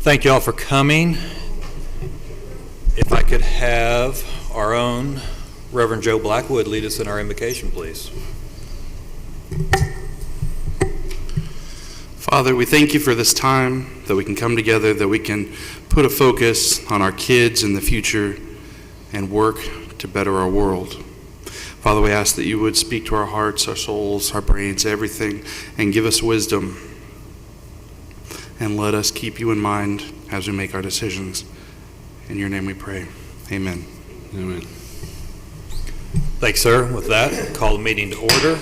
Thank you all for coming. If I could have our own Reverend Joe Blackwood lead us in our invocation, please. Father, we thank you for this time that we can come together, that we can put a focus on our kids in the future and work to better our world. Father, we ask that you would speak to our hearts, our souls, our brains, everything, and give us wisdom. And let us keep you in mind as we make our decisions. In your name we pray. Amen. Amen. Thanks, sir. With that, call the meeting to order.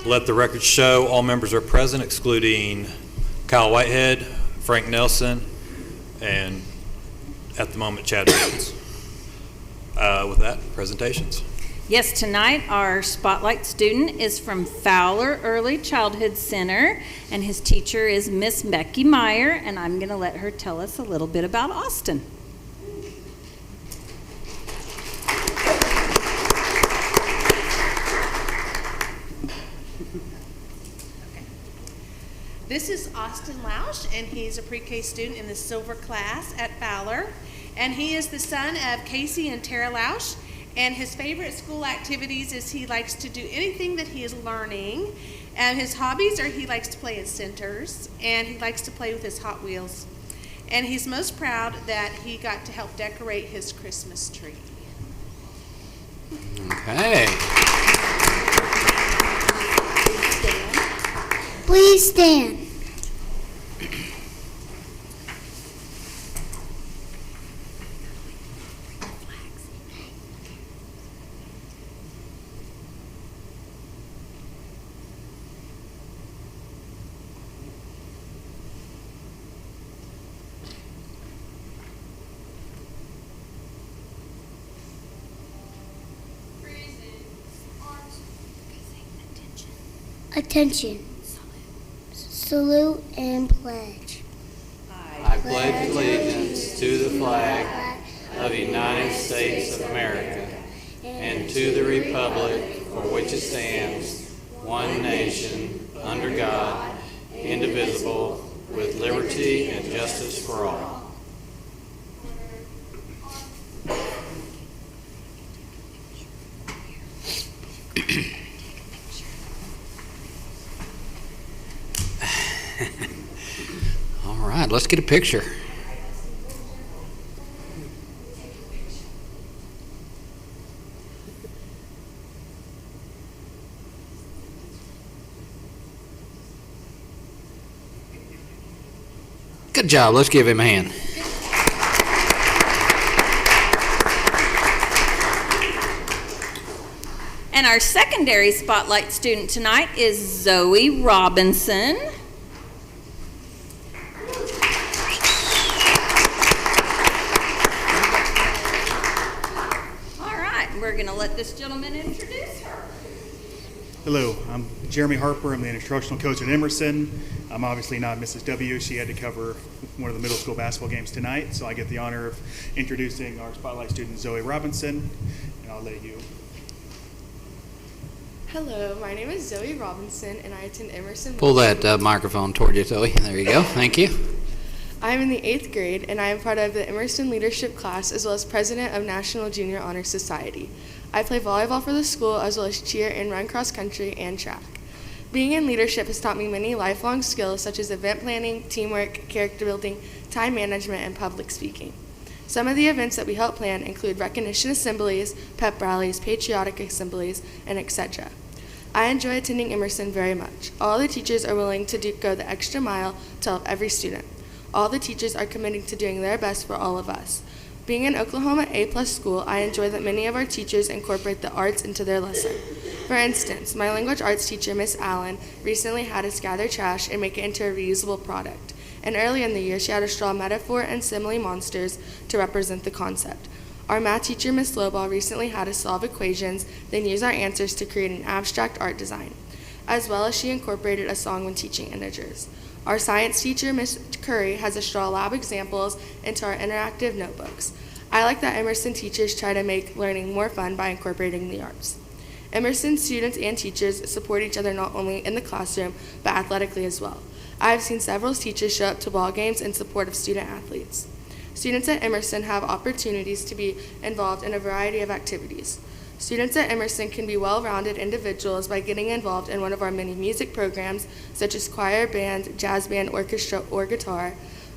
Let the record show all members are present, excluding Kyle Whitehead, Frank Nelson, and at the moment, Chad Williams. With that, presentations. Yes, tonight our spotlight student is from Fowler Early Childhood Center, and his teacher is Miss Becky Meyer, and I'm going to let her tell us a little bit about Austin. This is Austin Lausch, and he's a pre-K student in the silver class at Fowler. And he is the son of Casey and Tara Lausch. And his favorite school activities is he likes to do anything that he is learning. And his hobbies are he likes to play in centers, and he likes to play with his Hot Wheels. And he's most proud that he got to help decorate his Christmas tree. Okay. Please stand. Attention. Salute and pledge. I pledge allegiance to the flag of the United States of America and to the republic for which it stands, one nation, under God, indivisible, with liberty and justice for all. All right, let's get a picture. Good job. Let's give him a hand. And our secondary spotlight student tonight is Zoe Robinson. All right, we're going to let this gentleman introduce her. Hello, I'm Jeremy Harper. I'm the instructional coach at Emerson. I'm obviously not Mrs. W. She had to cover one of the middle school basketball games tonight, so I get the honor of introducing our spotlight student, Zoe Robinson, and I'll let you. Hello, my name is Zoe Robinson, and I attend Emerson. Pull that microphone toward you, Zoe. There you go. Thank you. I am in the 8th grade, and I am part of the Emerson Leadership class as well as president of National Junior Honor Society. I play volleyball for the school as well as cheer and run cross country and track. Being in leadership has taught me many lifelong skills such as event planning, teamwork, character building, time management, and public speaking. Some of the events that we help plan include recognition assemblies, pep rallies, patriotic assemblies, and etc. I enjoy attending Emerson very much. All the teachers are willing to go the extra mile to help every student. All the teachers are committing to doing their best for all of us. Being an Oklahoma A+ school, I enjoy that many of our teachers incorporate the arts into their lesson. For instance, my language arts teacher, Miss Allen, recently had us gather trash and make it into a reusable product. And early in the year, she had us draw metaphor and simile monsters to represent the concept. Our math teacher, Miss Lowball, recently had us solve equations, then use our answers to create an abstract art design. As well as she incorporated a song when teaching integers. Our science teacher, Miss Curry, has us draw lab examples into our interactive notebooks. I like that Emerson teachers try to make learning more fun by incorporating the arts. Emerson students and teachers support each other not only in the classroom, but athletically as well. I have seen several teachers show up to ball games in support of student athletes. Students at Emerson have opportunities to be involved in a variety of activities. Students at Emerson can be well-rounded individuals by getting involved in one of our many music programs, such as choir, band, jazz band, orchestra, or guitar,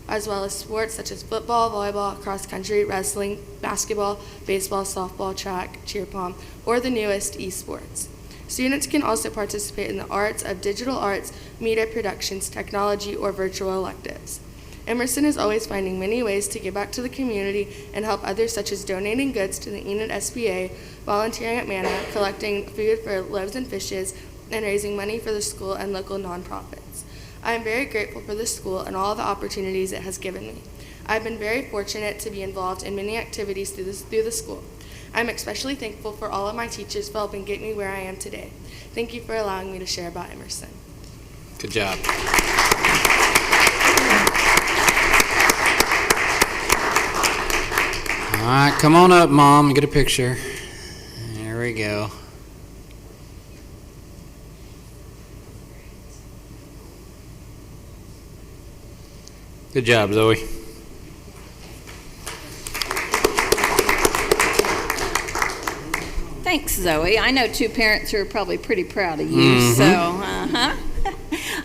as well as sports such as football, volleyball, cross country, wrestling, basketball, baseball, softball, track, cheer pom, or the newest, esports. Students can also participate in the arts of digital arts, media productions, technology, or virtual electives. Emerson is always finding many ways to give back to the community and help others, such as donating goods to the Enid SBA, volunteering at Manna, collecting food for loaves and fishes, and raising money for the school and local nonprofits. I am very grateful for the school and all the opportunities it has given me. I've been very fortunate to be involved in many activities through the school. I'm especially thankful for all of my teachers for helping get me where I am today. Thank you for allowing me to share about Emerson. Good job. All right, come on up, Mom, and get a picture. There we go. Good job, Zoe. Thanks, Zoe. I know two parents who are probably pretty proud of you,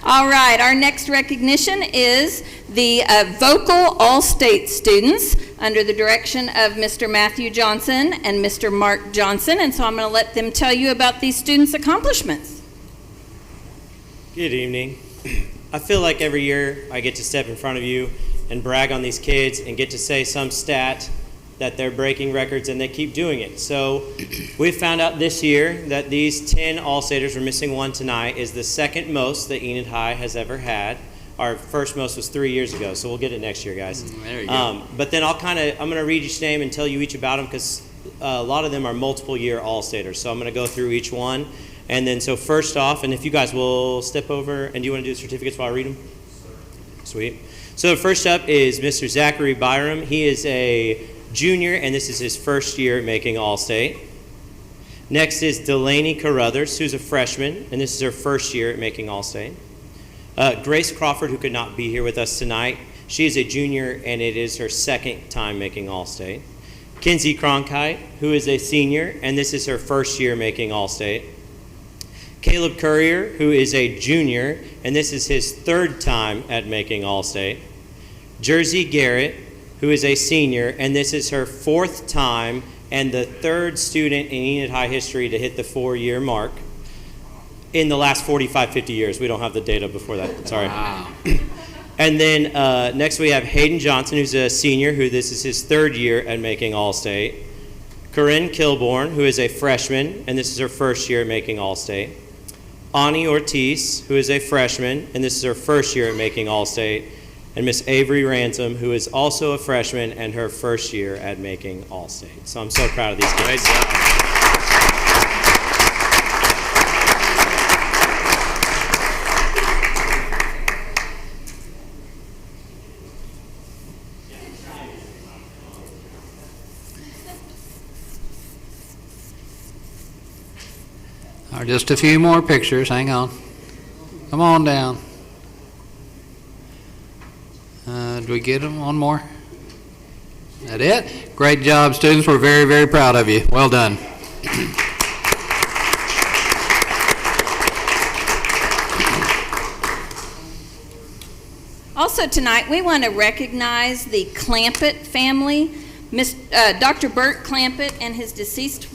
All right, our next recognition is the vocal all-state students under the direction of Mr. Matthew Johnson and Mr. Mark Johnson, and so I'm going to let them tell you about these students' accomplishments. Good evening. I feel like every year I get to step in front of you and brag on these kids and get to say some stat that they're breaking records, and they keep doing it. So we found out this year that these 10 All-Staters, we're missing one tonight, is the second most that Enid High has ever had. Our first most was 3 years ago, so we'll get it next year, guys. There you go. But then I'm going to read each name and tell you each about them, because a lot of them are multiple-year All-Staters. So I'm going to go through each one. And then, so first off, and if you guys will step over, and do you want to do the certificates while I read them? Sweet. So first up is Mr. Zachary Byram. He is a junior, and this is his first year making All-State. Next is Delaney Carruthers, who's a freshman, and this is her first year at making All-State. Grace Crawford, who could not be here with us tonight, she is a junior, and it is her second time making All-State. Kinsey Cronkite, who is a senior, and this is her first year making All-State. Caleb Courier, who is a junior, and this is his third time at making All-State. Jersey Garrett, who is a senior, and this is her fourth time and the third student in Enid High history to hit the 4-year mark in the last 45, 50 years. We don't have the data before that. Sorry. Wow. And then next we have Hayden Johnson, who's a senior, who this is his third year at making All-State. Corinne Kilborn, who is a freshman, and this is her first year at making All-State. Ani Ortiz, who is a freshman, and this is her first year at making All-State. And Miss Avery Ransom, who is also a freshman and her first year at making All-State. So I'm so proud of these kids. Great job. All right, just a few more pictures. Hang on. Come on down. Do we get them? One more? That it? Great job, students. We're very, very proud of you. Well done. Also tonight, we want to recognize the Clampett family. Dr. Bert Clampett and his deceased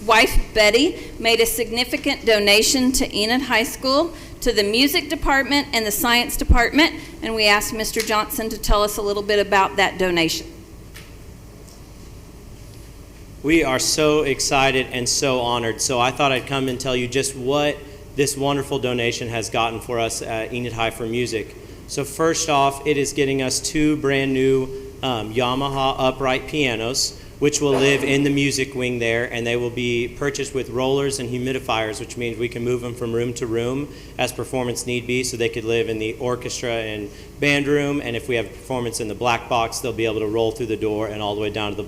wife, Betty, made a significant donation to Enid High School, to the music department and the science department, and we asked Mr. Johnson to tell us a little bit about that donation. We are so excited and so honored. So I thought I'd come and tell you just what this wonderful donation has gotten for us at Enid High for music. So first off, it is getting us 2 brand new Yamaha upright pianos, which will live in the music wing there, and they will be purchased with rollers and humidifiers, which means we can move them from room to room as performance need be, so they could live in the orchestra and band room, and if we have performance in the black box, they'll be able to roll through the door and all the way down to the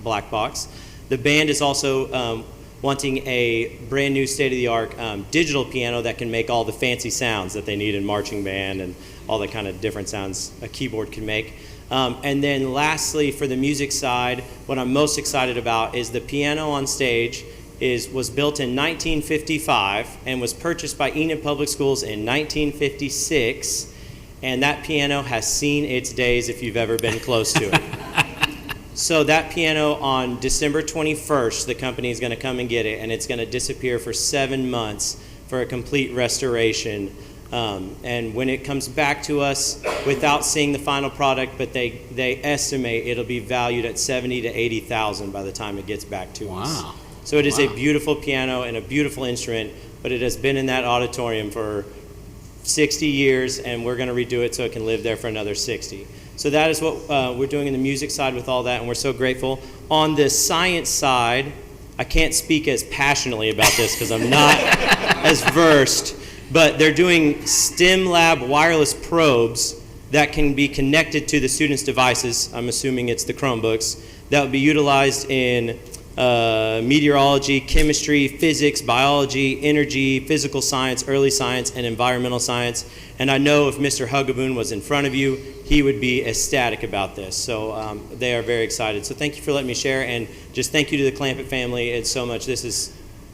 black box. The band is also wanting a brand new state-of-the-art digital piano that can make all the fancy sounds that they need in marching band and all the kind of different sounds a keyboard can make. And then lastly, for the music side, what I'm most excited about is the piano on stage was built in 1955 and was purchased by Enid Public Schools in 1956, and that piano has seen its days if you've ever been close to it. So that piano on December 21st, the company is going to come and get it, and it's going to disappear for 7 months for a complete restoration. And when it comes back to us, without seeing the final product, but they estimate it'll be valued at $70,000 to $80,000 by the time it gets back to us. Wow. So it is a beautiful piano and a beautiful instrument, but it has been in that auditorium for 60 years, and we're going to redo it so it can live there for another 60. So that is what we're doing in the music side with all that, and we're so grateful. On the science side, I can't speak as passionately about this because I'm not as versed, but they're doing STEM lab wireless probes that can be connected to the students' devices. I'm assuming it's the Chromebooks. That will be utilized in meteorology, chemistry, physics, biology, energy, physical science, early science, and environmental science. And I know if Mr. Hugaboon was in front of you, he would be ecstatic about this. So they are very excited. So thank you for letting me share, and just thank you to the Clampett family. It's so much.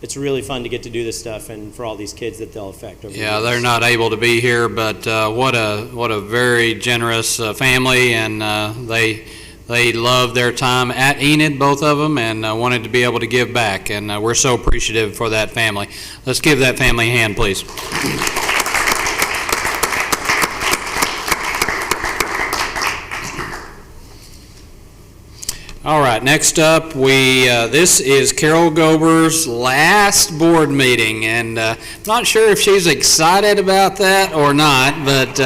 It's really fun to get to do this stuff, and for all these kids that they'll affect. Over the years. They're not able to be here, but what a very generous family, and they love their time at Enid, both of them, and wanted to be able to give back, and we're so appreciative for that family. Let's give that family a hand, please. All right, next up, this is Carol Gober's last board meeting, and I'm not sure if she's excited about that or not, but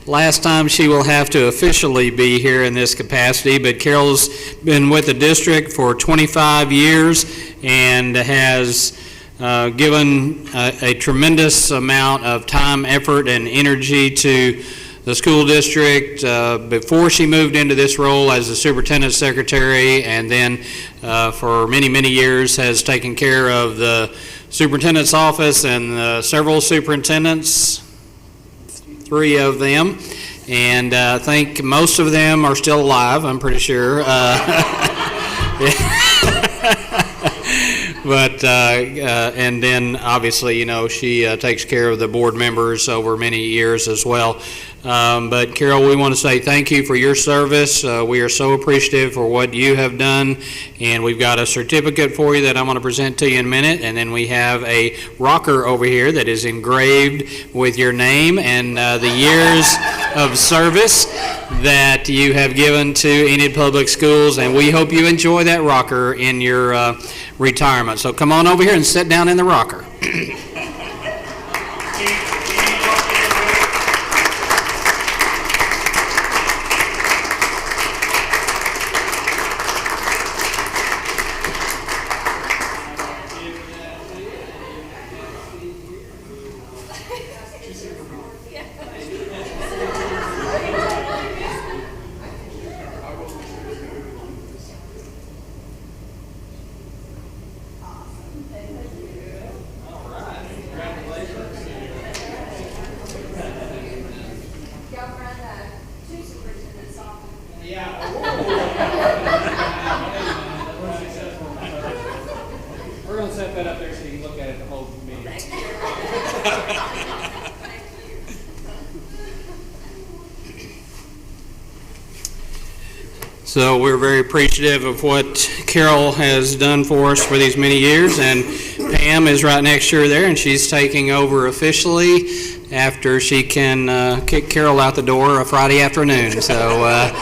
last time she will have to officially be here in this capacity. But Carol's been with the district for 25 years and has given a tremendous amount of time, effort, and energy to the school district before she moved into this role as the superintendent's secretary, and then for many, many years has taken care of the superintendent's office and several superintendents, 3 of them, and I think most of them are still alive, I'm pretty sure. But and then obviously, she takes care of the board members over many years as well. But Carol, we want to say thank you for your service. We are so appreciative for what you have done, and we've got a certificate for you that I'm going to present to you in a minute, and then we have a rocker over here that is engraved with your name and the years of service that you have given to Enid Public Schools, and we hope you enjoy that rocker in your retirement. So come on over here and sit down in the rocker. We're going to set that up there so you can look at it the whole meeting. So we're very appreciative of what Carol has done for us for these many years, and Pam is right next to her there, and she's taking over officially after she can kick Carol out the door a Friday afternoon. So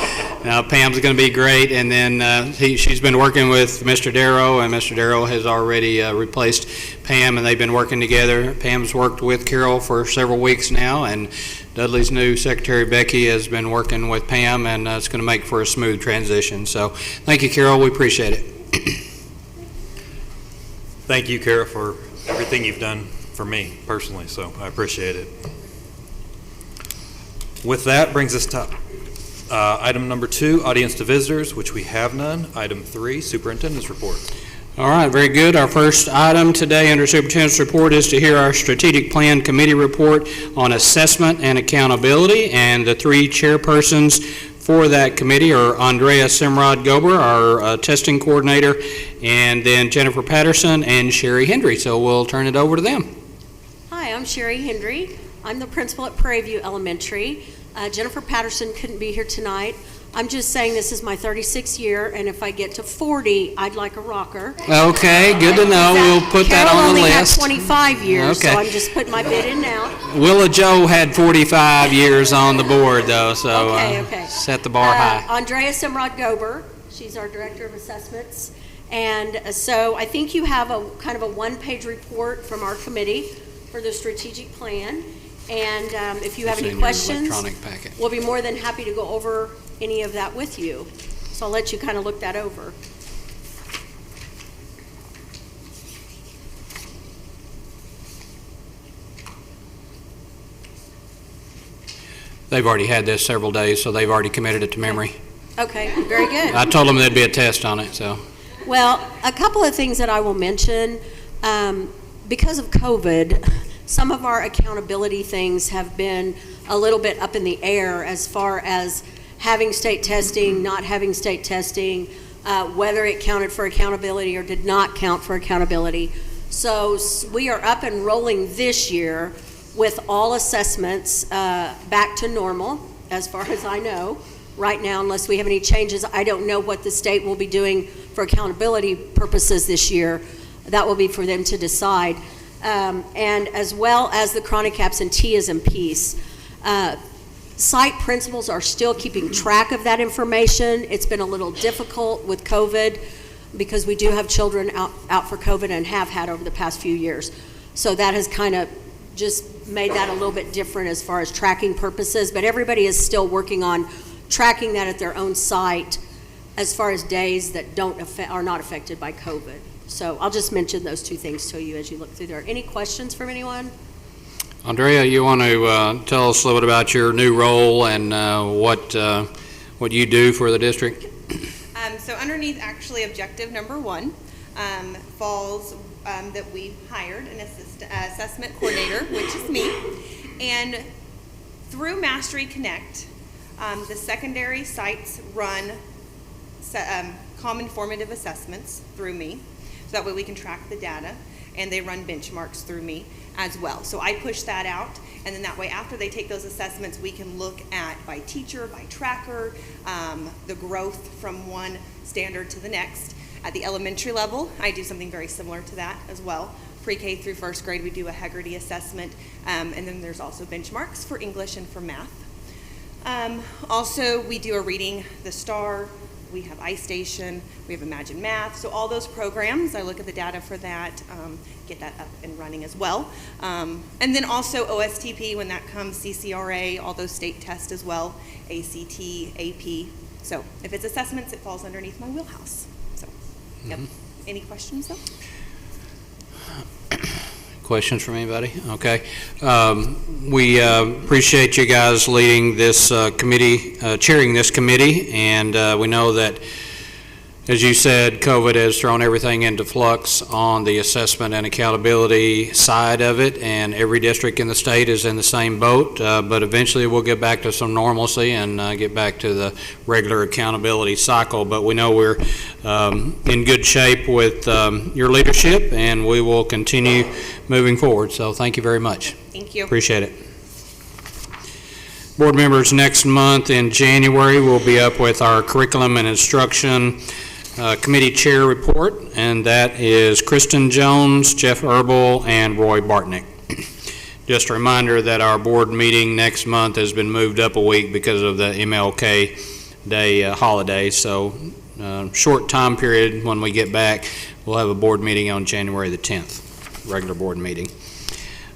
now Pam's going to be great, and then she's been working with Mr. Darrell, and Mr. Darrell has already replaced Pam, and they've been working together. Pam's worked with Carol for several weeks now, and Dudley's new secretary, Becky, has been working with Pam, and it's going to make for a smooth transition. So thank you, Carol. We appreciate it. Thank you, Carol, for everything you've done for me personally, so I appreciate it. With that, brings us to item number 2, audience to visitors, which we have none. Item 3, superintendent's report. All right, very good. Our first item today under Superintendent's report is to hear our strategic plan committee report on assessment and accountability, and the three chairpersons for that committee are Andrea Simrod-Gober, our testing coordinator, and then Jennifer Patterson and Sherry Hendry. So we'll turn it over to them. Hi, I'm Sherry Hendry. I'm the principal at Prairie View Elementary. Jennifer Patterson couldn't be here tonight. I'm just saying this is my 36th year, and if I get to 40, I'd like a rocker. Okay, good to know. We'll put that on the list. Carol only had 25 years, Okay. so I'm just putting my bid in now. Willa Joe had 45 years on the board, though, so Okay. set the bar high. Andrea Simrod-Gober, she's our Director of Assessments. And so I think you have a kind of a one-page report from our committee for the strategic plan. And if you have It's any in your questions, electronic packet. we'll be more than happy to go over any of that with you. So I'll let you kind of look that over. They've already had this several days, so they've already committed it to memory. Okay, very good. I told them there'd be a test on it, so. Well, a couple of things that I will mention. Because of COVID, some of our accountability things have been a little bit up in the air as far as having state testing, not having state testing, whether it counted for accountability or did not count for accountability. So we are up and rolling this year with all assessments back to normal, as far as I know. Right now, unless we have any changes, I don't know what the state will be doing for accountability purposes this year. That will be for them to decide. And as well as the chronic absenteeism piece. Site principals are still keeping track of that information. It's been a little difficult with COVID because we do have children out for COVID and have had over the past few years. So that has kind of just made that a little bit different as far as tracking purposes, but everybody is still working on tracking that at their own site as far as days that are not affected by COVID. So I'll just mention those two things to you as you look through there. Any questions from anyone? Andrea, you want to tell us a little bit about your new role and what you do for the district? So underneath actually objective number 1 falls that we hired an assessment coordinator, which is me. And through Mastery Connect, the secondary sites run common formative assessments through me. So that way we can track the data, and they run benchmarks through me as well. So I push that out, and then that way after they take those assessments, we can look at by teacher, by tracker, the growth from one standard to the next. At the elementary level, I do something very similar to that as well. Pre-K through first grade, we do a Hegarty assessment, and then there's also benchmarks for English and for math. Also, we do a reading the STAR. We have iStation, we have Imagine Math, so all those programs, I look at the data for that, get that up and running as well. And then also OSTP, when that comes, CCRA, all those state tests as well, ACT, AP. So if it's assessments, it falls underneath my wheelhouse. So, yep. Any questions though? Questions from anybody? Okay. We appreciate you guys leading this committee, chairing this committee, and we know that, as you said, COVID has thrown everything into flux on the assessment and accountability side of it, and every district in the state is in the same boat, but eventually we'll get back to some normalcy and get back to the regular accountability cycle. But we know we're in good shape with your leadership, and we will continue moving forward. So thank you very much. Thank you. Appreciate it. Board members, next month in January, we'll be up with our curriculum and instruction committee chair report, and that is Kristen Jones, Jeff Erbel, and Roy Bartnick. Just a reminder that our board meeting next month has been moved up a week because of the MLK Day holiday, so short time period when we get back. We'll have a board meeting on January the 10th, regular board meeting.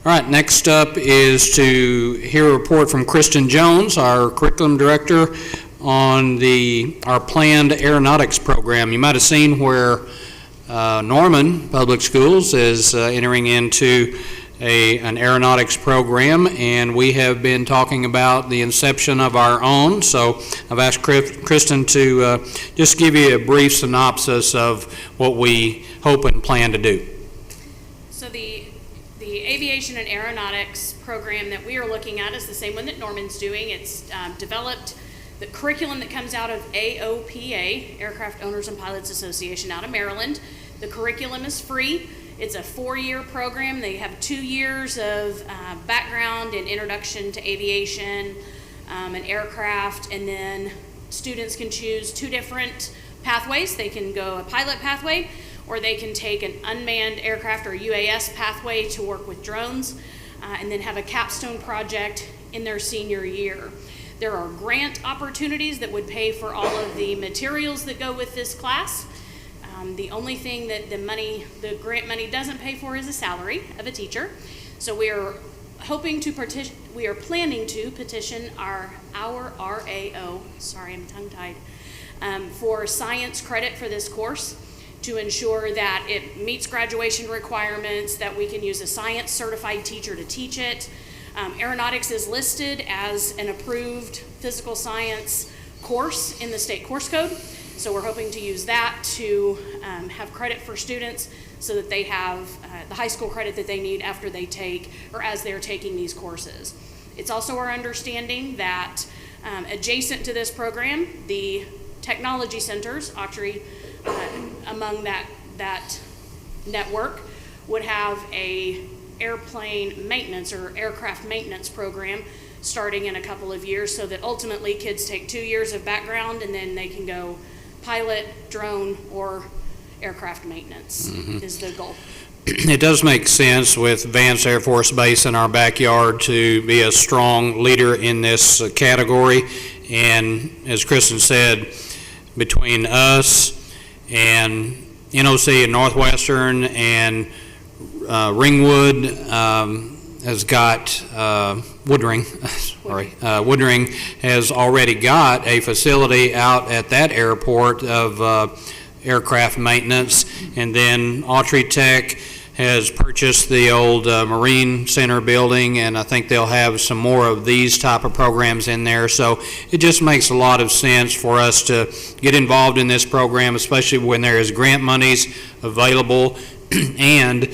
All right, next up is to hear a report from Kristen Jones, our curriculum director, on our planned aeronautics program. You might have seen where Norman Public Schools is entering into an aeronautics program, and we have been talking about the inception of our own. So I've asked Kristen to just give you a brief synopsis of what we hope and plan to do. So the aviation and aeronautics program that we are looking at is the same one that Norman's doing. It's developed the curriculum that comes out of AOPA, Aircraft Owners and Pilots Association, out of Maryland. The curriculum is free. It's a 4-year program. They have 2 years of background and introduction to aviation and aircraft, and then students can choose 2 different pathways. They can go a pilot pathway, or they can take an unmanned aircraft or UAS pathway to work with drones, and then have a capstone project in their senior year. There are grant opportunities that would pay for all of the materials that go with this class. The only thing that the grant money doesn't pay for is the salary of a teacher. So we are planning to petition our RAO, sorry, I'm tongue-tied, for science credit for this course, to ensure that it meets graduation requirements, that we can use a science certified teacher to teach it. Aeronautics is listed as an approved physical science course in the state course code. So we're hoping to use that to have credit for students so that they have the high school credit that they need after they take, or as they're taking these courses. It's also our understanding that adjacent to this program, the technology centers, Autry, among that network, would have a airplane maintenance or aircraft maintenance program starting in a couple of years, so that ultimately kids take 2 years of background and then they can go pilot, drone, or aircraft maintenance is the goal. It does make sense with Vance Air Force Base in our backyard to be a strong leader in this category. And as Kristen said, between us and NOC and Northwestern and Ringwood has got Woodring, Woodring has already got a facility out at that airport of aircraft maintenance, and then Autry Tech has purchased the old Marine Center building, and I think they'll have some more of these type of programs in there. So it just makes a lot of sense for us to get involved in this program, especially when there is grant monies available, and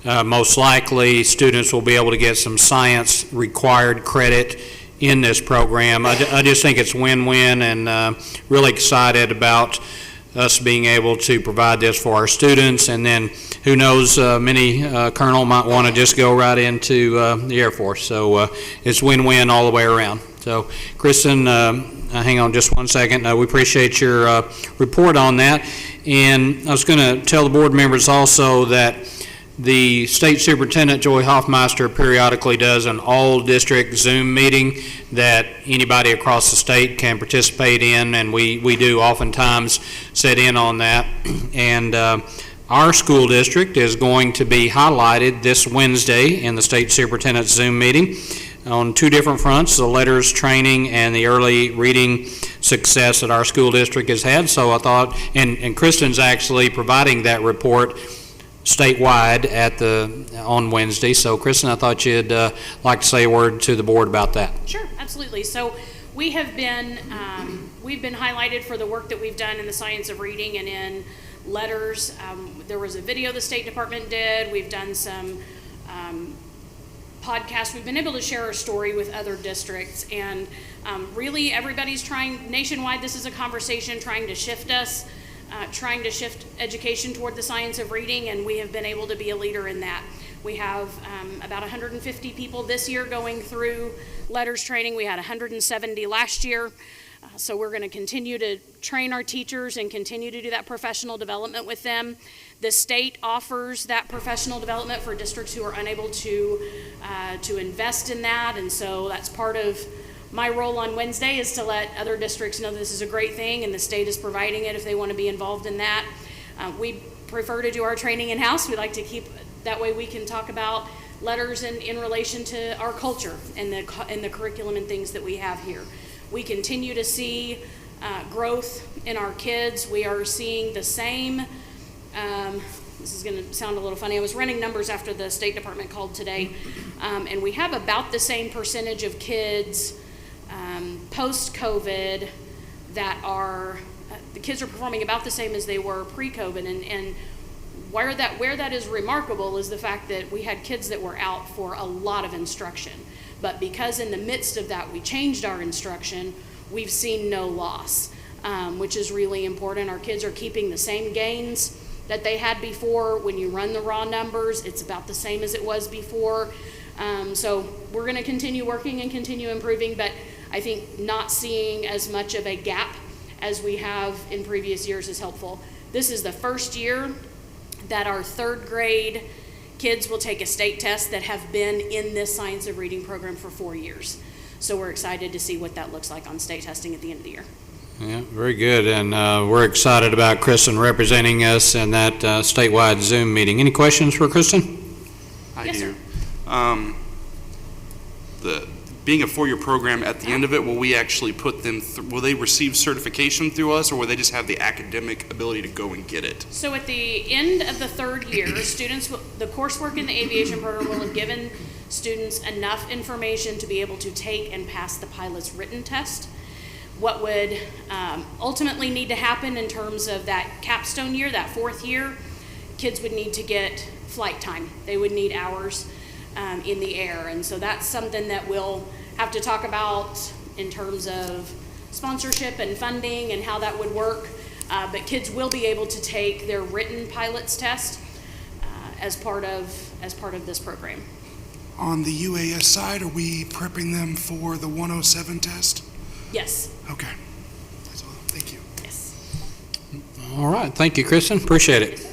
most likely students will be able to get some science required credit in this program. I just think it's win-win, and really excited about us being able to provide this for our students. And then who knows, many colonel might want to just go right into the Air Force. So it's win-win all the way around. So Kristen, hang on just one second. We appreciate your report on that. And I was going to tell the board members also that the State Superintendent, Joy Hoffmeister, periodically does an all-district Zoom meeting that anybody across the state can participate in, and we do oftentimes sit in on that. And our school district is going to be highlighted this Wednesday in the State Superintendent's Zoom meeting on 2 different fronts, the letters training and the early reading success that our school district has had. So I thought, and Kristen's actually providing that report statewide on Wednesday. So Kristen, I thought you'd like to say a word to the board about that. Sure, absolutely. So we have been we've been highlighted for the work that we've done in the science of reading and in letters. There was a video the State Department did. We've done some podcasts. We've been able to share our story with other districts, and really everybody's trying nationwide. This is a conversation trying to shift us. Trying to shift education toward the science of reading, and we have been able to be a leader in that. We have about 150 people this year going through letters training. We had 170 last year. So we're going to continue to train our teachers and continue to do that professional development with them. The state offers that professional development for districts who are unable to invest in that, and so that's part of my role on Wednesday, is to let other districts know this is a great thing and the state is providing it if they want to be involved in that. We prefer to do our training in-house. We like to keep, that way we can talk about letters in relation to our culture and the curriculum and things that we have here. We continue to see growth in our kids. We are seeing the same this is going to sound a little funny. I was running numbers after the State Department called today, and we have about the same percentage of kids post-COVID that are, the kids are performing about the same as they were pre-COVID, and where that is remarkable is the fact that we had kids that were out for a lot of instruction. But because in the midst of that we changed our instruction, we've seen no loss, which is really important. Our kids are keeping the same gains that they had before. When you run the raw numbers, it's about the same as it was before. So we're going to continue working and continue improving, but I think not seeing as much of a gap as we have in previous years is helpful. This is the first year that our third grade kids will take a state test that have been in this Science of Reading program for 4 years. So we're excited to see what that looks like on state testing at the end of the year. Yeah, very good. And we're excited about Kristen representing us in that statewide Zoom meeting. Any questions for Kristen? I do. Being a four-year program, at the end of it, will we actually put them will they receive certification through us, or will they just have the academic ability to go and get it? So at the end of the third year, the coursework in the aviation program will have given students enough information to be able to take and pass the pilot's written test. What would ultimately need to happen in terms of that capstone year, that fourth year, kids would need to get flight time. They would need hours in the air. And so that's something that we'll have to talk about in terms of sponsorship and funding and how that would work. But kids will be able to take their written pilot's test as part of this program. On the UAS side, are we prepping them for the 107 test? Yes. Okay. That's all. Thank you. Yes. All right. Thank you, Kristen. Appreciate it.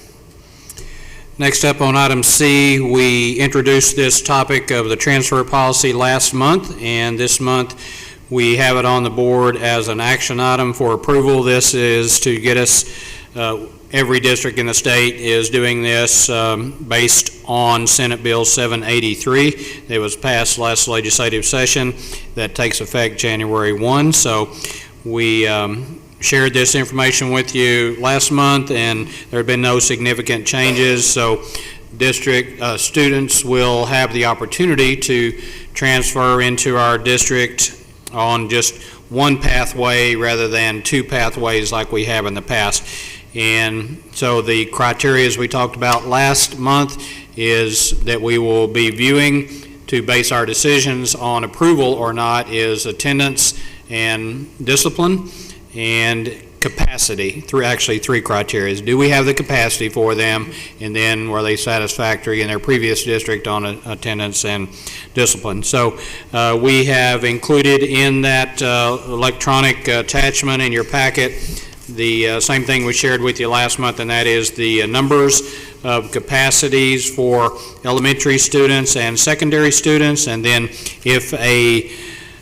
Next up on item C, we introduced this topic of the transfer policy last month, and this month we have it on the board as an action item for approval. This is to get us, every district in the state is doing this based on Senate Bill 783. It was passed last legislative session. That takes effect January 1. So we shared this information with you last month, and there have been no significant changes. So district students will have the opportunity to transfer into our district on just one pathway rather than two pathways like we have in the past. And so the criteria, as we talked about last month, is that we will be viewing to base our decisions on approval or not is attendance and discipline and capacity. Actually three criteria. Do we have the capacity for them, and then were they satisfactory in their previous district on attendance and discipline. So we have included in that electronic attachment in your packet the same thing we shared with you last month, and that is the numbers of capacities for elementary students and secondary students. And then if a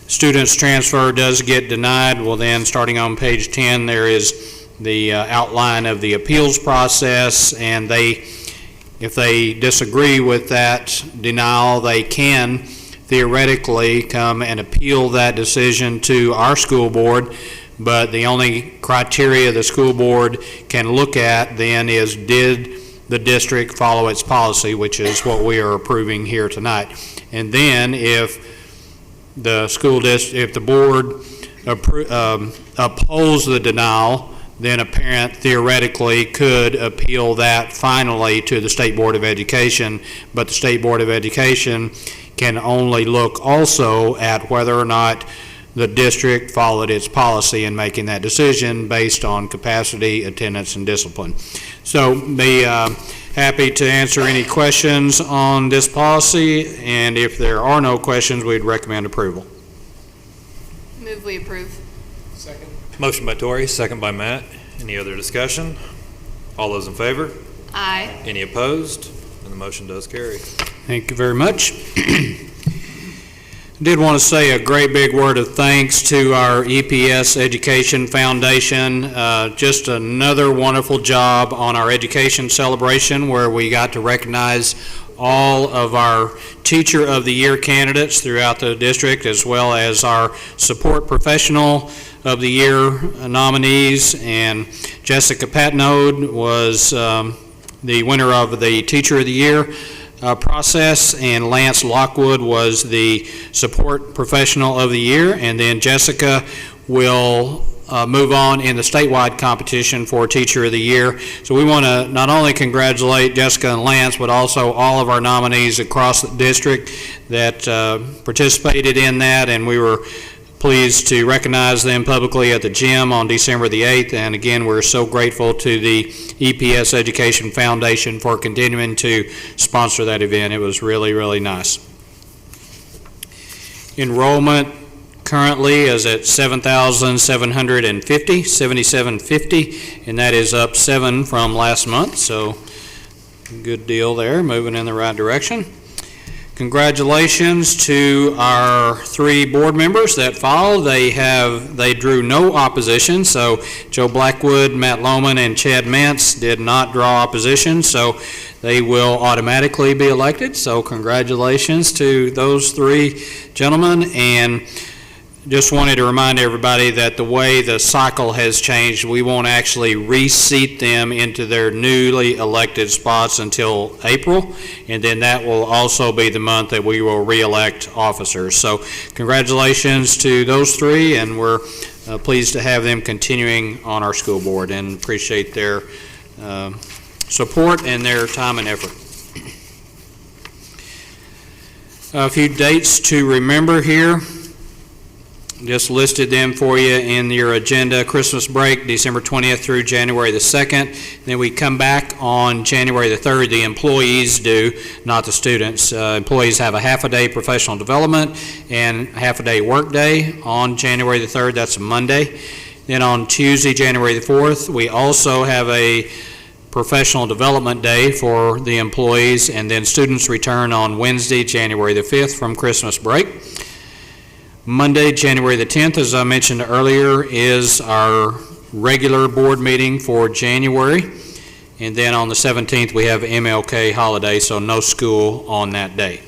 student's transfer does get denied, well then starting on page 10 there is the outline of the appeals process, and if they disagree with that denial, they can theoretically come and appeal that decision to our school board. But the only criteria the school board can look at then is, did the district follow its policy, which is what we are approving here tonight. And then if the board upholds the denial, then a parent theoretically could appeal that finally to the State Board of Education. But the State Board of Education can only look also at whether or not the district followed its policy in making that decision based on capacity, attendance, and discipline. So be happy to answer any questions on this policy, and if there are no questions, we'd recommend approval. Move we approve. Second. Motion by Tori, second by Matt. Any other discussion? All those in favor? Aye. Any opposed? And the motion does carry. Thank you very much. Did want to say a great big word of thanks to our EPS Education Foundation. Just another wonderful job on our education celebration, where we got to recognize all of our Teacher of the Year candidates throughout the district, as well as our Support Professional of the Year nominees. And Jessica Patnode was the winner of the Teacher of the Year process, and Lance Lockwood was the Support Professional of the Year, and then Jessica will move on in the statewide competition for Teacher of the Year. So we want to not only congratulate Jessica and Lance, but also all of our nominees across the district that participated in that, and we were pleased to recognize them publicly at the gym on December the 8th. And again, we're so grateful to the EPS Education Foundation for continuing to sponsor that event. It was really, really nice. Enrollment currently is at 7,750, and that is up 7 from last month, so good deal there, moving in the right direction. Congratulations to our 3 board members that followed. They drew no opposition, so Joe Blackwood, Matt Lohman, and Chad Mantz did not draw opposition, so they will automatically be elected. So congratulations to those 3 gentlemen, and just wanted to remind everybody that the way the cycle has changed, we won't actually reseat them into their newly elected spots until April, and then that will also be the month that we will re-elect officers. So congratulations to those 3, and we're pleased to have them continuing on our school board and appreciate their support and their time and effort. A few dates to remember here. Just listed them for you in your agenda. Christmas break, December 20th through January the 2nd. Then we come back on January the 3rd. The employees do, not the students. Employees have a half-a-day professional development and half-a-day work day on January the 3rd. That's a Monday. Then on Tuesday, January the 4th, we also have a professional development day for the employees, and then students return on Wednesday, January the 5th from Christmas break. Monday, January the 10th, as I mentioned earlier, is our regular board meeting for January. And then on the 17th, we have MLK holiday, so no school on that day.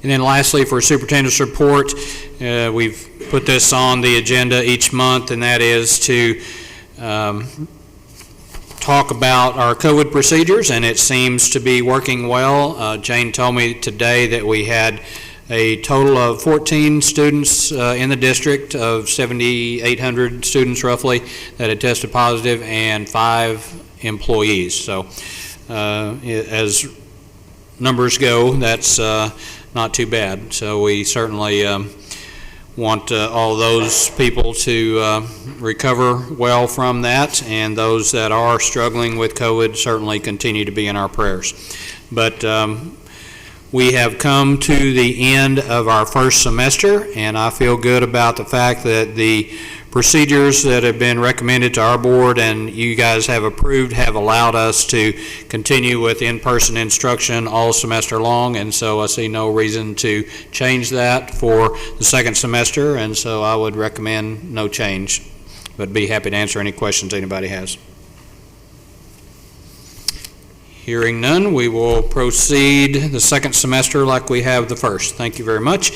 And then lastly, for superintendent's report, we've put this on the agenda each month, and that is to talk about our COVID procedures, and it seems to be working well. Jane told me today that we had a total of 14 students in the district of 7,800 students roughly that had tested positive, and 5 employees. So as numbers go, that's not too bad. So we certainly want all those people to recover well from that, and those that are struggling with COVID certainly continue to be in our prayers. But we have come to the end of our first semester, and I feel good about the fact that the procedures that have been recommended to our board and you guys have approved have allowed us to continue with in-person instruction all semester long, and so I see no reason to change that for the second semester, and so I would recommend no change, but be happy to answer any questions anybody has. Hearing none, we will proceed the second semester like we have the first. Thank you very much.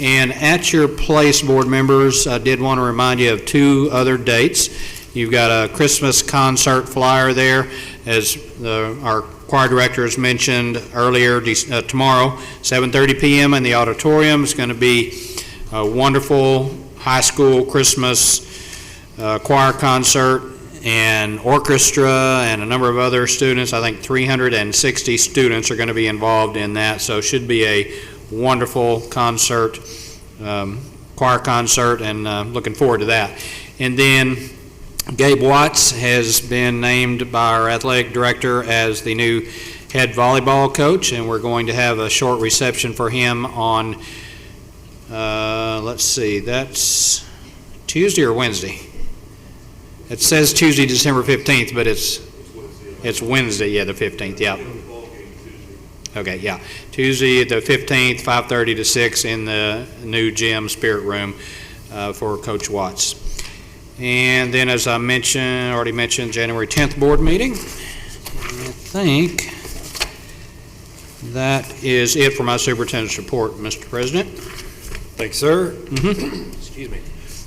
And at your place, board members, I did want to remind you of 2 other dates. You've got a Christmas concert flyer there, as our choir director has mentioned earlier. Tomorrow, 7:30 p.m. in the auditorium. It's going to be a wonderful high school Christmas choir concert and orchestra and a number of other students. I think 360 students are going to be involved in that, so it should be a wonderful concert, choir concert, and looking forward to that. And then Gabe Watts has been named by our athletic director as the new head volleyball coach, and we're going to have a short reception for him on, let's see, that's Tuesday or Wednesday? It says Tuesday, December 15th, but it's Wednesday, yeah, the 15th, yeah. Okay, yeah. Tuesday, the 15th, 5:30 to 6 in the new gym, Spirit Room, for Coach Watts. And then, as I already mentioned, January 10th board meeting. I think that is it for my superintendent's report, Mr. President. Thanks, sir. Excuse me.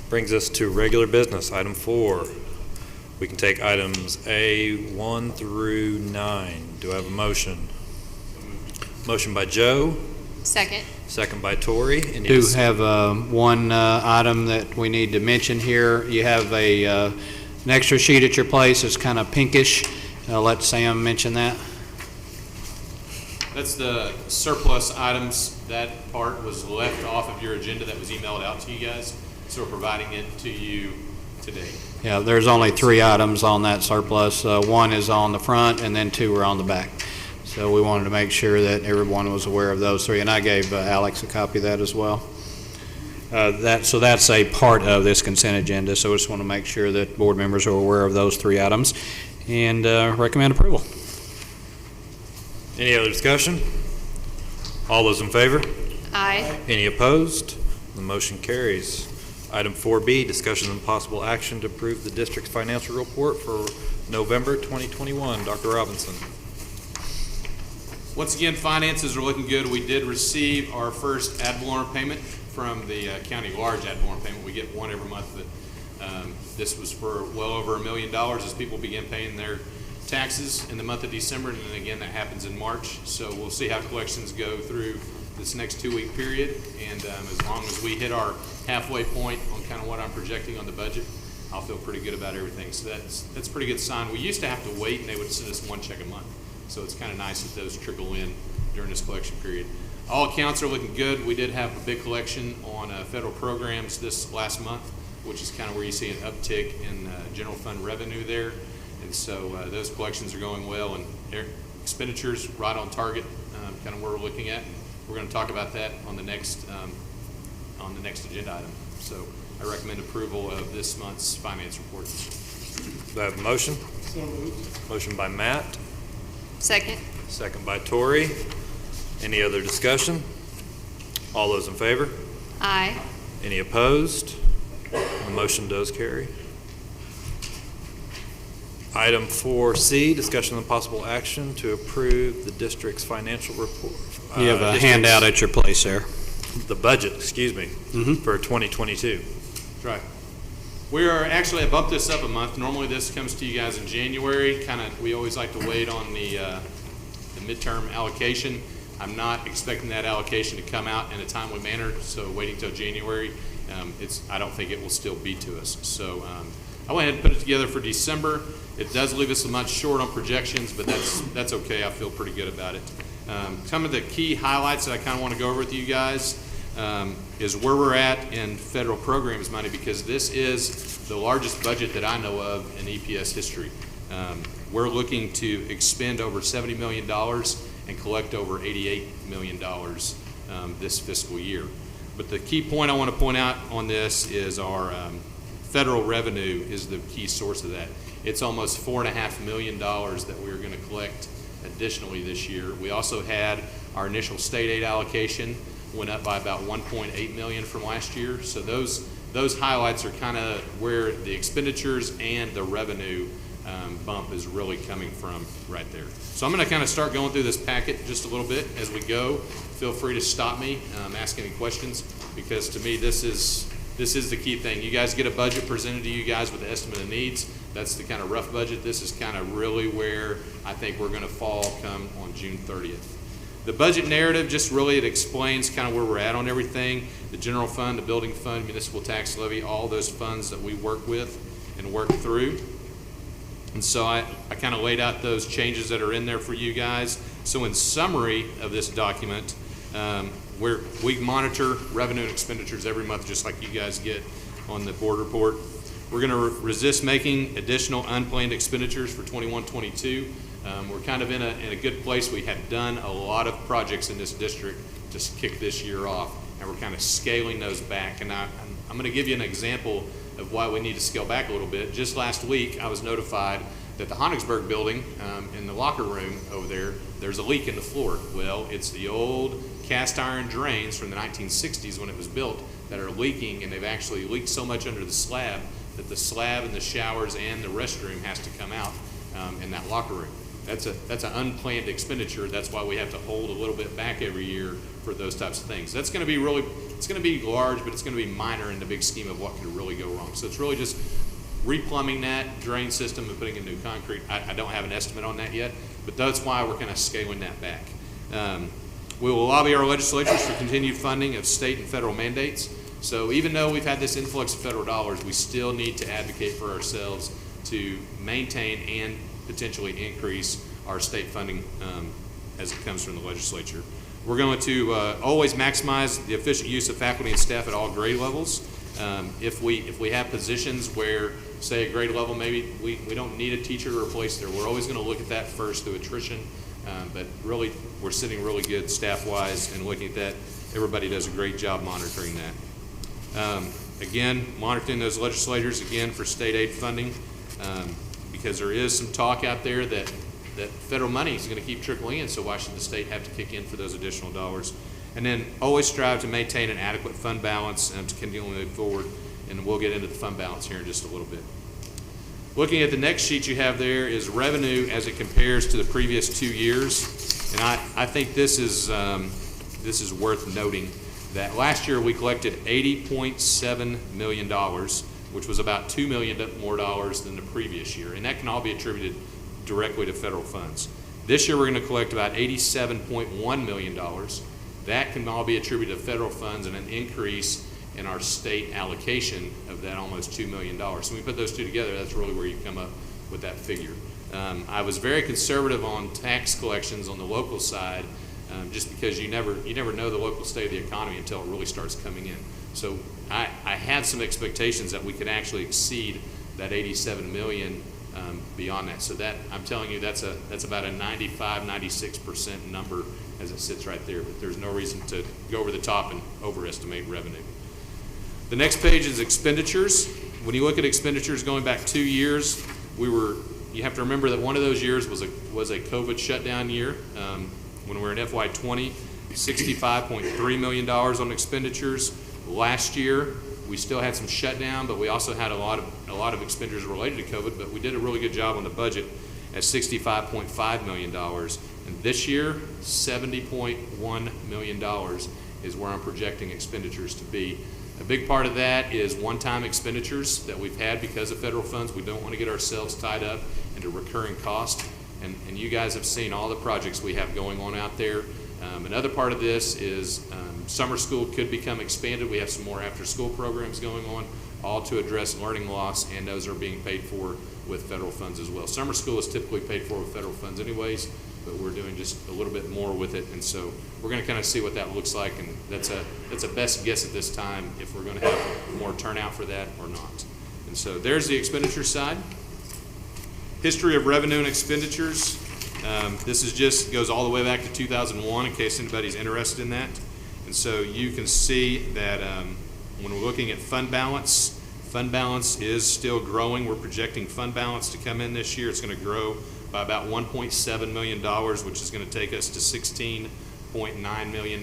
Brings us to regular business. Item 4, We can take items A1 through 9. Do I have a motion? Motion by Joe, Second. second by Tori. Any Do have one item that we need to mention here. You have an extra sheet at your place. It's kind of pinkish. Let Sam mention that. That's the surplus items. That part was left off of your agenda that was emailed out to you guys, so we're providing it to you today. Yeah, there's only 3 items on that surplus. One is on the front, and then 2 are on the back. So we wanted to make sure that everyone was aware of those 3, and I gave Alex a copy of that as well. So that's a part of this consent agenda, so we just want to make sure that board members are aware of those 3 items and recommend approval. Any other discussion? All those in favor? Aye. Any opposed? The motion carries. Item 4B, discussion and possible action to approve the district's financial report for November 2021. Dr. Robinson. Once again, finances are looking good. We did receive our first ad valorem payment from the county, large ad valorem payment. We get one every month. This was for well over $1 million as people begin paying their taxes in the month of December, and then again that happens in March. So we'll see how collections go through this next 2-week period, and as long as we hit our halfway point on kind of what I'm projecting on the budget, I'll feel pretty good about everything. So that's a pretty good sign. We used to have to wait, and they would send us 1 check a month. So it's kind of nice that those trickle in during this collection period. All accounts are looking good. We did have a big collection on federal programs this last month, which is kind of where you see an uptick in general fund revenue there. And so those collections are going well, and expenditures right on target, kind of where we're looking at. We're going to talk about that on the next agenda item. So I recommend approval of this month's finance report. Do I have a motion? So moved. Motion by Matt. Second. Second by Tori. Any other discussion? All those in favor? Aye. Any opposed? The motion does carry. Item 4C, discussion of possible action to approve the district's financial report. You have a handout at your place there. The budget, excuse me, for 2022. That's right. We are actually, I bumped this up a month. Normally this comes to you guys in January. We always like to wait on the midterm allocation. I'm not expecting that allocation to come out in a timely manner, so waiting till January, I don't think it will still be to us. So I went ahead and put it together for December. It does leave us a much short on projections, but that's okay. I feel pretty good about it. Some of the key highlights that I kind of want to go over with you guys is where we're at in federal programs money, because this is the largest budget that I know of in EPS history. We're looking to expend over $70 million and collect over $88 million this fiscal year. But the key point I want to point out on this is our federal revenue is the key source of that. It's almost $4.5 million that we're going to collect additionally this year. We also had our initial state aid allocation went up by about $1.8 million from last year. So those highlights are kind of where the expenditures and the revenue bump is really coming from right there. So I'm going to kind of start going through this packet just a little bit as we go. Feel free to stop me, ask any questions, because to me this is the key thing. You guys get a budget presented to you guys with the estimate of needs. That's the kind of rough budget. This is kind of really where I think we're going to fall come on June 30th. The budget narrative, just really it explains kind of where we're at on everything. The general fund, the building fund, municipal tax levy, all those funds that we work with and work through. And so I kind of laid out those changes that are in there for you guys. So in summary of this document, we monitor revenue and expenditures every month, just like you guys get on the board report. We're going to resist making additional unplanned expenditures for 21-22. We're kind of in a good place. We have done a lot of projects in this district to kick this year off, and we're kind of scaling those back. And I'm going to give you an example of why we need to scale back a little bit. Just last week, I was notified that the Honigsburg building, in the locker room over there, there's a leak in the floor. Well, it's the old cast iron drains from the 1960s when it was built that are leaking, and they've actually leaked so much under the slab that the slab and the showers and the restroom has to come out in that locker room. That's an unplanned expenditure. That's why we have to hold a little bit back every year for those types of things. That's going to be it's going to be large, but it's going to be minor in the big scheme of what could really go wrong. So it's really just replumbing that drain system and putting in new concrete. I don't have an estimate on that yet, but that's why we're kind of scaling that back. We will lobby our legislatures for continued funding of state and federal mandates. So even though we've had this influx of federal dollars, we still need to advocate for ourselves to maintain and potentially increase our state funding as it comes from the legislature. We're going to always maximize the efficient use of faculty and staff at all grade levels. If we have positions where, say, a grade level, maybe we don't need a teacher to replace there, we're always going to look at that first through attrition. But really, we're sitting really good staff-wise and looking at that. Everybody does a great job monitoring that. Again, monitoring those legislators, again, for state aid funding, because there is some talk out there that federal money is going to keep trickling in, so why should the state have to kick in for those additional dollars? And then always strive to maintain an adequate fund balance to continue to move forward, and we'll get into the fund balance here in just a little bit. Looking at the next sheet you have there is revenue as it compares to the previous 2 years, and I think this is worth noting that last year we collected $80.7 million, which was about $2 million more dollars than the previous year, and that can all be attributed directly to federal funds. This year we're going to collect about $87.1 million. That can all be attributed to federal funds and an increase in our state allocation of that almost $2 million. So when we put those two together, that's really where you come up with that figure. I was very conservative on tax collections on the local side, just because you never know the local state of the economy until it really starts coming in. So I had some expectations that we could actually exceed that $87 million beyond that. So that, I'm telling you, that's about a 95-96% number as it sits right there. But there's no reason to go over the top and overestimate revenue. The next page is expenditures. When you look at expenditures going back 2 years, you have to remember that one of those years was a COVID shutdown year. When we were in FY20, $65.3 million on expenditures. Last year, we still had some shutdown, but we also had a lot of expenditures related to COVID, but we did a really good job on the budget at $65.5 million. And this year, $70.1 million is where I'm projecting expenditures to be. A big part of that is one-time expenditures that we've had because of federal funds. We don't want to get ourselves tied up into recurring costs. And you guys have seen all the projects we have going on out there. Another part of this is summer school could become expanded. We have some more after-school programs going on, all to address learning loss, and those are being paid for with federal funds as well. Summer school is typically paid for with federal funds anyways, but we're doing just a little bit more with it, and so we're going to kind of see what that looks like, and that's a best guess at this time if we're going to have more turnout for that or not. And so there's the expenditure side. History of revenue and expenditures. This is just goes all the way back to 2001 in case anybody's interested in that. And so you can see that when we're looking at fund balance is still growing. We're projecting fund balance to come in this year. It's going to grow by about $1.7 million, which is going to take us to $16.9 million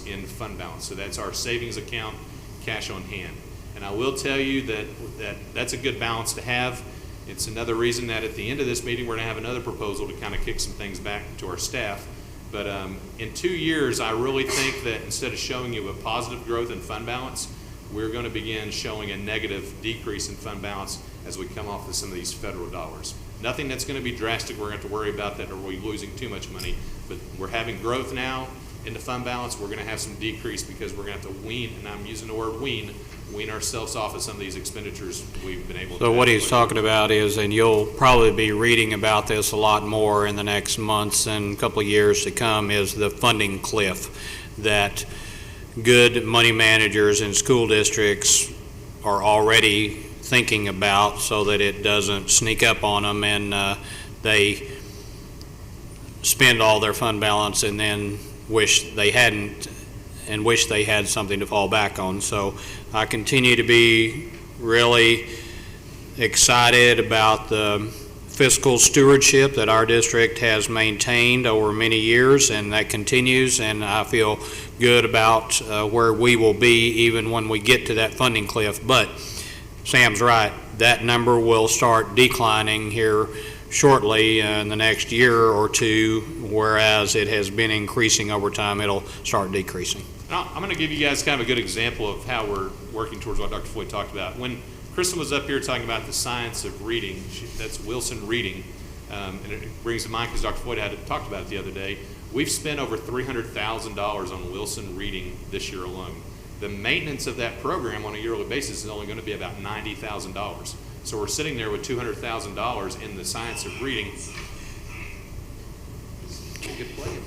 in fund balance. So that's our savings account, cash on hand. And I will tell you that's a good balance to have. It's another reason that at the end of this meeting, we're going to have another proposal to kind of kick some things back to our staff. But in 2 years, I really think that instead of showing you a positive growth in fund balance, we're going to begin showing a negative decrease in fund balance as we come off of some of these federal dollars. Nothing that's going to be drastic. We're going to have to worry about that, or are we losing too much money? But we're having growth now in the fund balance. We're going to have some decrease because we're going to have to wean, and I'm using the word wean ourselves off of some of these expenditures we've been able to. So what he's talking about is, and you'll probably be reading about this a lot more in the next months and couple of years to come, is the funding cliff that good money managers in school districts are already thinking about so that it doesn't sneak up on them and they spend all their fund balance and then wish they hadn't and wish they had something to fall back on. So I continue to be really excited about the fiscal stewardship that our district has maintained over many years, and that continues, and I feel good about where we will be even when we get to that funding cliff. But Sam's right, that number will start declining here shortly in the next year or two, whereas it has been increasing over time. It'll start decreasing. I'm going to give you guys kind of a good example of how we're working towards what Dr. Floyd talked about. When Kristen was up here talking about the science of reading. That's Wilson Reading. And it brings to mind, because Dr. Floyd had talked about it the other day, we've spent over $300,000 on Wilson Reading this year alone. The maintenance of that program on a yearly basis is only going to be about $90,000. So we're sitting there with $200,000 in the science of reading.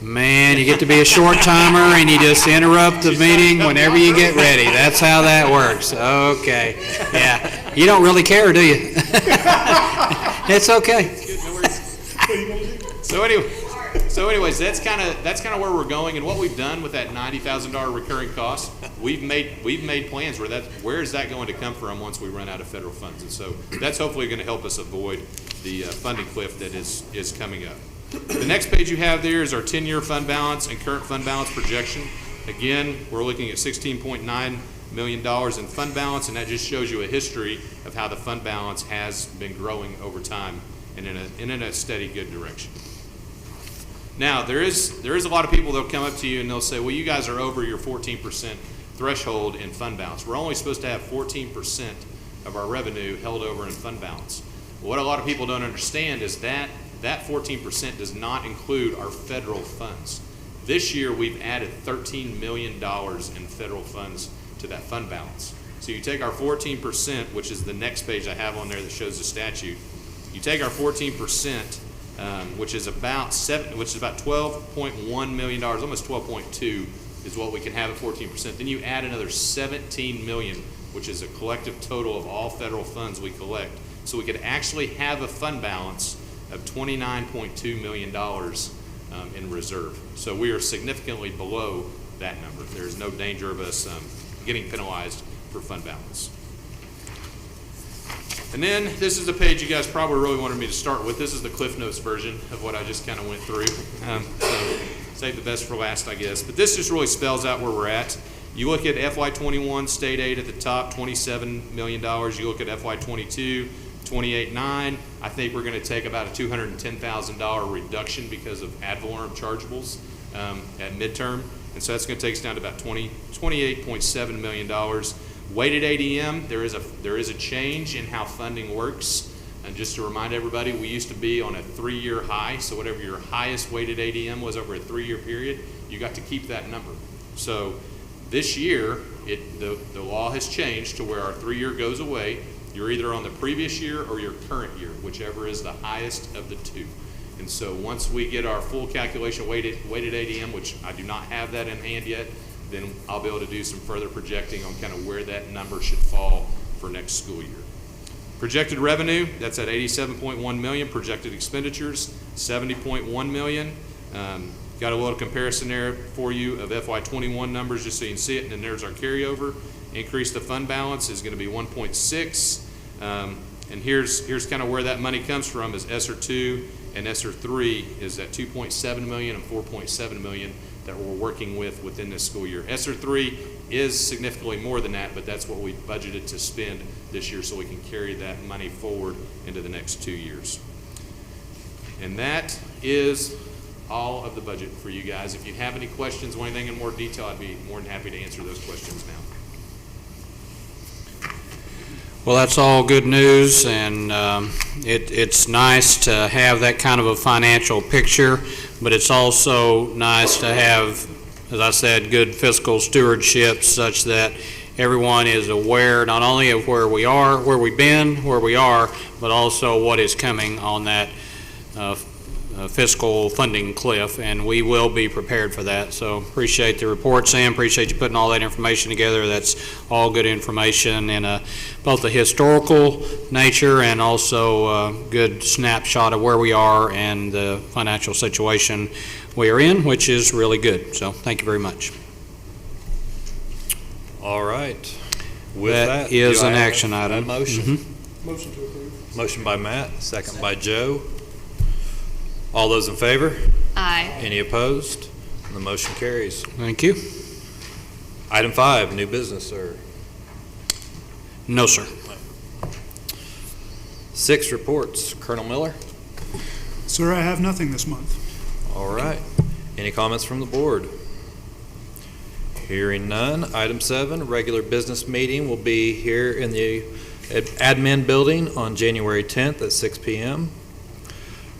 Man, you get to be a short timer and you just interrupt the meeting whenever you get ready. That's how that works. Okay. Yeah. You don't really care, do you? It's okay. So anyways, that's kind of where we're going, and what we've done with that $90,000 recurring cost, we've made plans where is that going to come from once we run out of federal funds, and so that's hopefully going to help us avoid the funding cliff that is coming up. The next page you have there is our 10-year fund balance and current fund balance projection. Again, we're looking at $16.9 million in fund balance, and that just shows you a history of how the fund balance has been growing over time and in a steady, good direction. Now, there is a lot of people that'll come up to you and they'll say, well, you guys are over your 14% threshold in fund balance. We're only supposed to have 14% of our revenue held over in fund balance. Well, what a lot of people don't understand is that 14% does not include our federal funds. This year, we've added $13 million in federal funds to that fund balance. So you take our 14%, which is the next page I have on there that shows the statute. You take our 14%, which is about $12.1 million, almost 12.2 is what we can have at 14%. Then you add another $17 million, which is a collective total of all federal funds we collect. So we could actually have a fund balance of $29.2 million in reserve. So we are significantly below that number. There's no danger of us getting penalized for fund balance. And then this is the page you guys probably really wanted me to start with. This is the Cliff Notes version of what I just kind of went through. So save the best for last, I guess. But this just really spells out where we're at. You look at FY21 state aid at the top, $27 million. You look at FY22, $28.9. I think we're going to take about a $210,000 reduction because of ad valorem chargeables at midterm. And so that's going to take us down to about $28.7 million. Weighted ADM, there is a change in how funding works. And just to remind everybody, we used to be on a 3-year high, so whatever your highest weighted ADM was over a 3-year period, you got to keep that number. So this year, the law has changed to where our 3-year goes away. You're either on the previous year or your current year, whichever is the highest of the two. And so once we get our full calculation weighted ADM, which I do not have that in hand yet, then I'll be able to do some further projecting on kind of where that number should fall for next school year. Projected revenue, that's at $87.1 million. Projected expenditures, $70.1 million. Got a little comparison there for you of FY21 numbers just so you can see it, and then there's our carryover. Increase the fund balance is going to be 1.6. And here's kind of where that money comes from is ESSER 2 and ESSER 3 is at $2.7 million and $4.7 million that we're working with within this school year. ESSER 3 is significantly more than that, but that's what we budgeted to spend this year so we can carry that money forward into the next 2 years. And that is all of the budget for you guys. If you have any questions or anything in more detail, I'd be more than happy to answer those questions now. Well, that's all good news, and it's nice to have that kind of a financial picture, but it's also nice to have, as I said, good fiscal stewardship such that everyone is aware not only of where we are, where we've been, where we are, but also what is coming on that fiscal funding cliff, and we will be prepared for that. So appreciate the report, Sam. Appreciate you putting all that information together. That's all good information in both a historical nature and also a good snapshot of where we are and the financial situation we are in, which is really good. So thank you very much. All right. With that is do I an have action item. A motion. Mm-hmm. Motion to approve. Motion by Matt, second by Joe. All those in favor? Aye. Any opposed? The motion carries. Thank you. Item 5, new business, sir. No, sir. 6, reports. Colonel Miller? Sir, I have nothing this month. All right. Any comments from the board? Hearing none. Item 7, regular business meeting will be here in the Admin Building on January 10th at 6 p.m.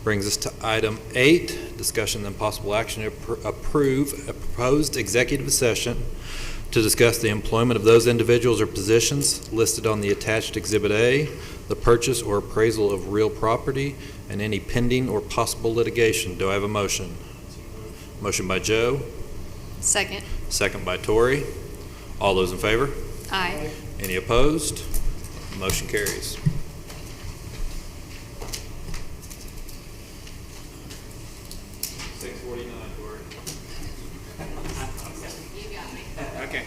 Brings us to item 8, discussion and possible action to approve a proposed executive session to discuss the employment of those individuals or positions listed on the attached Exhibit A, the purchase or appraisal of real property, and any pending or possible litigation. Do I have a motion? Motion by Joe, Second. second by Tori. All those in favor? Aye. Any opposed? Motion carries. Okay.